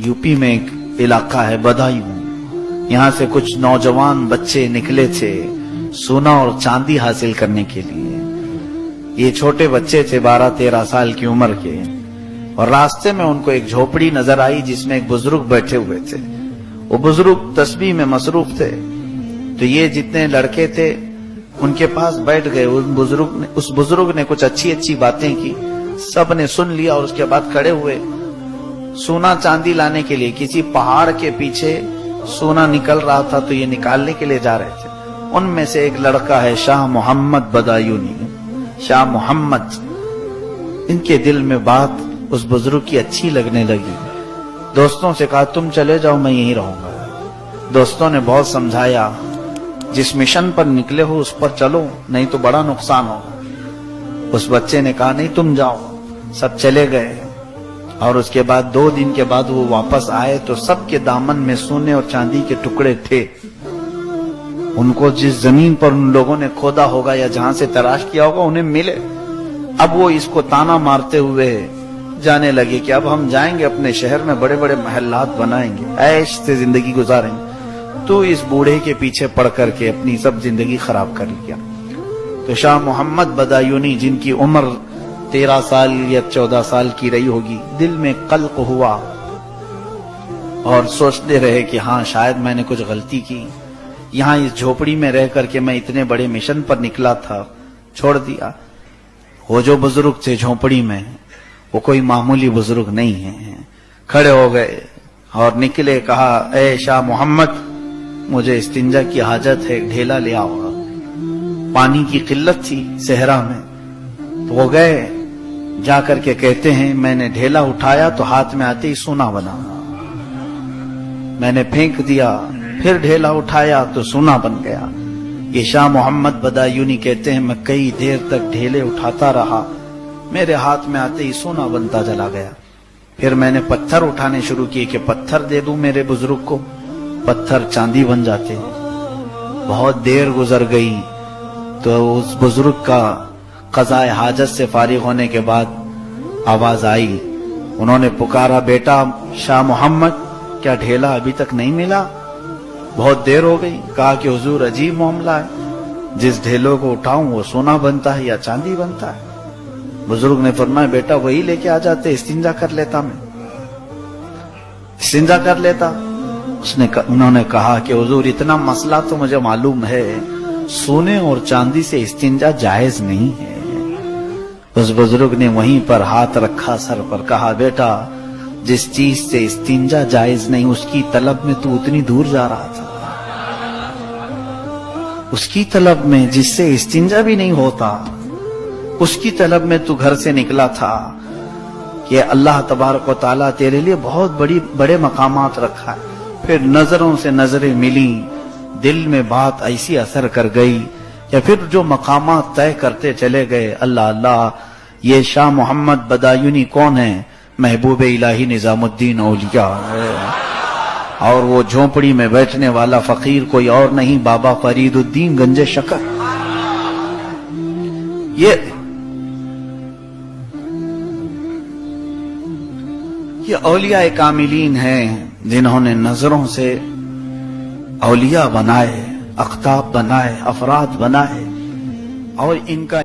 UP में एक इलाका है बदायूं, यहाँ से कुछ नौजवान बच्चे निकले थे सोना और चांदी हासिल करने के लिए। ये छोटे बच्चे थे 12-13 साल की उम्र के, और रास्ते में उनको एक झोपड़ी नजर आई जिसमें एक बुजुर्ग बैठे हुए थे। वो बुजुर्ग तस्बीह में मसरूफ थे, तो ये जितने लड़के थे उनके पास बैठ गए। उस बुजुर्ग ने कुछ अच्छी अच्छी बातें की, सब ने सुन लिया, और उसके बाद खड़े हुए सोना चांदी लाने के लिए। किसी पहाड़ के पीछे सोना निकल रहा था, तो ये निकालने के लिए जा रहे थे। उनमें से एक लड़का है शाह मोहम्मद बदायूनी, शाह मोहम्मद। इनके दिल में बात उस बुजुर्ग की अच्छी लगने लगी। दोस्तों से कहा तुम चले जाओ, मैं यहीं रहूंगा। दोस्तों ने बहुत समझाया, जिस मिशन पर निकले हो उस पर चलो, नहीं तो बड़ा नुकसान होगा। उस बच्चे ने कहा नहीं तुम जाओ। सब चले गए, और उसके बाद 2 दिन के बाद वो वापस आए तो सबके दामन में सोने और चांदी के टुकड़े थे। उनको जिस जमीन पर उन लोगों ने खोदा होगा या जहां से तलाश किया होगा उन्हें मिले। अब वो इसको ताना मारते हुए जाने लगे कि अब हम जाएंगे अपने शहर में, बड़े बड़े महल्लात बनाएंगे, ऐश से जिंदगी गुजारेंगे। तो इस बूढ़े के पीछे पड़ करके अपनी सब जिंदगी खराब कर लिया। तो शाह मोहम्मद बदायूनी, जिनकी उम्र 13 साल या 14 साल की रही होगी, दिल में कल्क हुआ और सोचते रहे कि हाँ शायद मैंने कुछ गलती की। यहाँ इस झोपड़ी में रह करके मैं इतने बड़े मिशन पर निकला था, छोड़ दिया। वो जो बुजुर्ग थे झोपड़ी में, वो कोई मामूली बुजुर्ग नहीं है। खड़े हो गए और निकले, कहा ए शाह मोहम्मद, मुझे इस्तिंजा की हाजत है, ढेला ले आओ। पानी की किल्लत थी सहरा में, तो वो गए। जाकर के कहते हैं मैंने ढेला उठाया तो हाथ में आते ही सोना बना। मैंने फेंक दिया, फिर ढेला उठाया तो सोना बन गया। ये शाह मोहम्मद बदायूनी कहते हैं मैं कई देर तक ढेले उठाता रहा, मेरे हाथ में आते ही सोना बनता चला गया। फिर मैंने पत्थर उठाने शुरू किए कि पत्थर दे दूं मेरे बुजुर्ग को, पत्थर चांदी बन जाते हैं। बहुत देर गुजर गई तो उस बुजुर्ग का क़ज़ाए हाजत से फारिग होने के बाद आवाज आई। उन्होंने पुकारा, बेटा शाह मोहम्मद, क्या ढेला अभी तक नहीं मिला? बहुत देर हो गई। कहा कि हुजूर अजीब मामला है, जिस ढेलों को उठाऊं वो सोना बनता है या चांदी बनता है। बुजुर्ग ने फरमाया बेटा वही लेके आ जाते, इस्तिंजा कर लेता, मैं इस्तिंजा कर लेता। उन्होंने कहा कि हुजूर इतना मसला तो मुझे मालूम है, सोने और चांदी से इस्तिंजा जायज नहीं है। उस बुजुर्ग ने वहीं पर हाथ रखा सर पर, कहा बेटा जिस चीज से इस्तिंजा जायज नहीं उसकी तलब में तू उतनी दूर जा रहा था, उसकी तलब में जिससे इस्तिंजा भी नहीं होता, उसकी तलब में तू घर से निकला था कि अल्लाह तबारक व तआला तेरे लिए बहुत बड़े मकामात रखा है। फिर नजरों से नजरें मिली, दिल में बात ऐसी असर कर गई या फिर जो मकामात तय करते चले गए। अल्लाह अल्लाह, ये शाह मोहम्मद बदायूनी कौन है? महबूब इलाही निजामुद्दीन औलिया है, और वो झोंपड़ी में बैठने वाला फकीर कोई और नहीं, बाबा फरीदुद्दीन गंजे शकर। ये औलिया कामिलीन हैं जिन्होंने नजरों से औलिया बनाए, अख्ताब बनाए, अफराद बनाए, और इनका